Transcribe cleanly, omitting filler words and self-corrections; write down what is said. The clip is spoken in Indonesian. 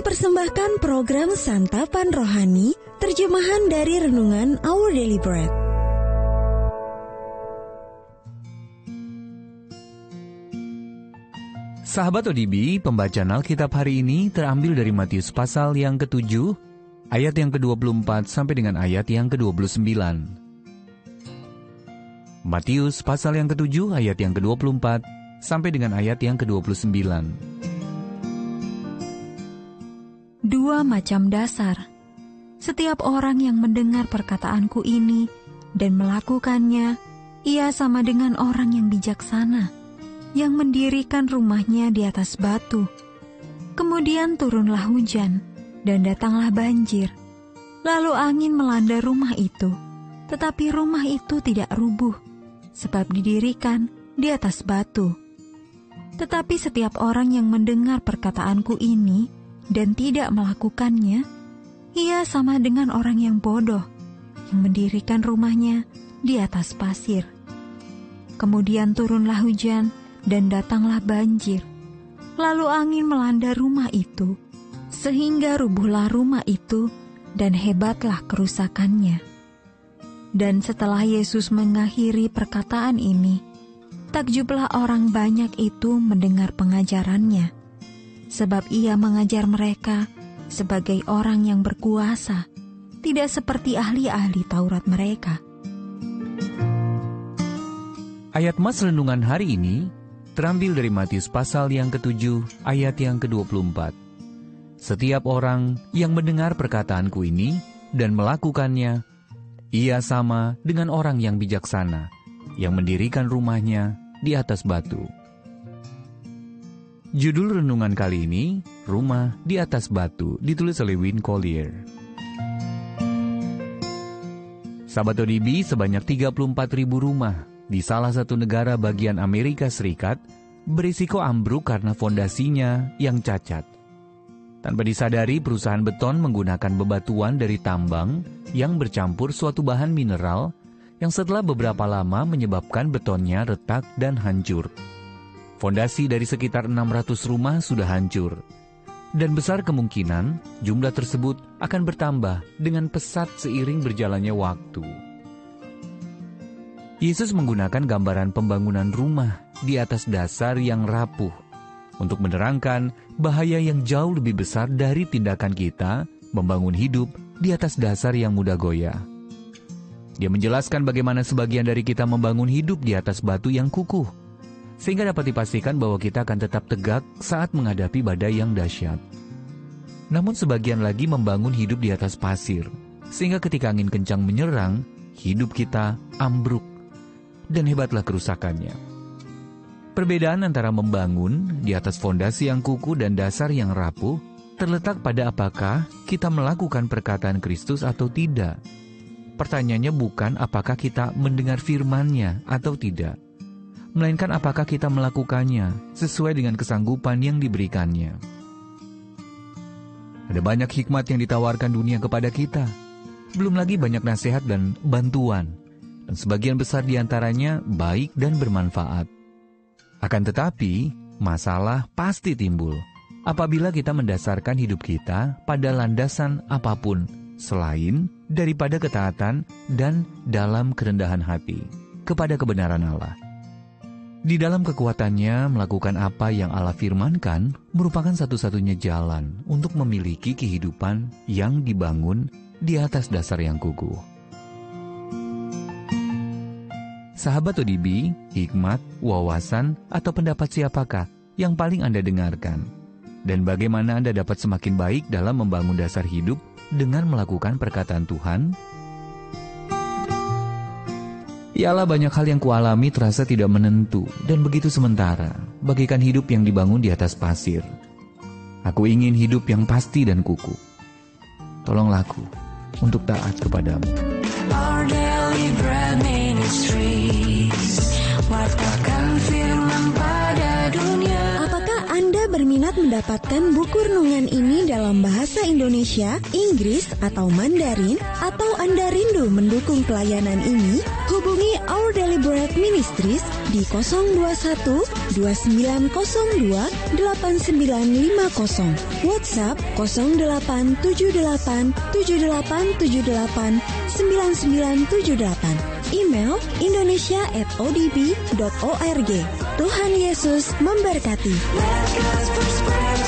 Kami persembahkan program Santapan Rohani, terjemahan dari Renungan Our Daily Bread. Sahabat ODB, pembacaan Alkitab hari ini terambil dari Matius pasal yang ke-7, ayat yang ke-24 sampai dengan ayat yang ke-29. Matius pasal yang ke-7, ayat yang ke-24 sampai dengan ayat yang ke-29. Dua macam dasar. Setiap orang yang mendengar perkataanku ini dan melakukannya, ia sama dengan orang yang bijaksana, yang mendirikan rumahnya di atas batu. Kemudian turunlah hujan, dan datanglah banjir. Lalu angin melanda rumah itu, tetapi rumah itu tidak rubuh, sebab didirikan di atas batu. Tetapi setiap orang yang mendengar perkataanku ini dan tidak melakukannya, ia sama dengan orang yang bodoh, yang mendirikan rumahnya di atas pasir. Kemudian turunlah hujan, dan datanglah banjir. Lalu angin melanda rumah itu, sehingga rubuhlah rumah itu, dan hebatlah kerusakannya. Dan setelah Yesus mengakhiri perkataan ini, takjublah orang banyak itu mendengar pengajarannya, sebab ia mengajar mereka sebagai orang yang berkuasa, tidak seperti ahli-ahli Taurat mereka. Ayat mas renungan hari ini terambil dari Matius pasal yang ke-7, ayat yang ke-24. Setiap orang yang mendengar perkataanku ini dan melakukannya, ia sama dengan orang yang bijaksana, yang mendirikan rumahnya di atas batu. Judul renungan kali ini, Rumah di Atas Batu, ditulis oleh Win Collier. Sahabat ODB, sebanyak 34.000 rumah di salah satu negara bagian Amerika Serikat berisiko ambruk karena fondasinya yang cacat. Tanpa disadari, perusahaan beton menggunakan bebatuan dari tambang yang bercampur suatu bahan mineral yang setelah beberapa lama menyebabkan betonnya retak dan hancur. Fondasi dari sekitar 600 rumah sudah hancur, dan besar kemungkinan jumlah tersebut akan bertambah dengan pesat seiring berjalannya waktu. Yesus menggunakan gambaran pembangunan rumah di atas dasar yang rapuh untuk menerangkan bahaya yang jauh lebih besar dari tindakan kita membangun hidup di atas dasar yang mudah goyah. Dia menjelaskan bagaimana sebagian dari kita membangun hidup di atas batu yang kukuh, sehingga dapat dipastikan bahwa kita akan tetap tegak saat menghadapi badai yang dahsyat. Namun sebagian lagi membangun hidup di atas pasir, sehingga ketika angin kencang menyerang, hidup kita ambruk, dan hebatlah kerusakannya. Perbedaan antara membangun di atas fondasi yang kukuh dan dasar yang rapuh terletak pada apakah kita melakukan perkataan Kristus atau tidak. Pertanyaannya bukan apakah kita mendengar firman-Nya atau tidak, melainkan apakah kita melakukannya sesuai dengan kesanggupan yang diberikannya. Ada banyak hikmat yang ditawarkan dunia kepada kita, belum lagi banyak nasihat dan bantuan, dan sebagian besar diantaranya baik dan bermanfaat. Akan tetapi, masalah pasti timbul apabila kita mendasarkan hidup kita pada landasan apapun selain daripada ketaatan dan dalam kerendahan hati kepada kebenaran Allah. Di dalam kekuatannya melakukan apa yang Allah firmankan merupakan satu-satunya jalan untuk memiliki kehidupan yang dibangun di atas dasar yang kukuh. Sahabat ODB, hikmat, wawasan, atau pendapat siapakah yang paling Anda dengarkan? Dan bagaimana Anda dapat semakin baik dalam membangun dasar hidup dengan melakukan perkataan Tuhan? Ialah banyak hal yang kualami terasa tidak menentu dan begitu sementara, bagaikan hidup yang dibangun di atas pasir. Aku ingin hidup yang pasti dan kukuh. Tolonglah aku untuk taat kepadamu. Our Daily Bread Ministries, wartakan firman pada dunia. Apakah Anda bermimpi berminat mendapatkan buku renungan ini dalam bahasa Indonesia, Inggris, atau Mandarin, atau Anda rindu mendukung pelayanan ini, hubungi Our Daily Bread Ministries di 021 2902 8950, WhatsApp 0878 7878 9978, email indonesia@odb.org. Tuhan Yesus memberkati. Let God's prosperity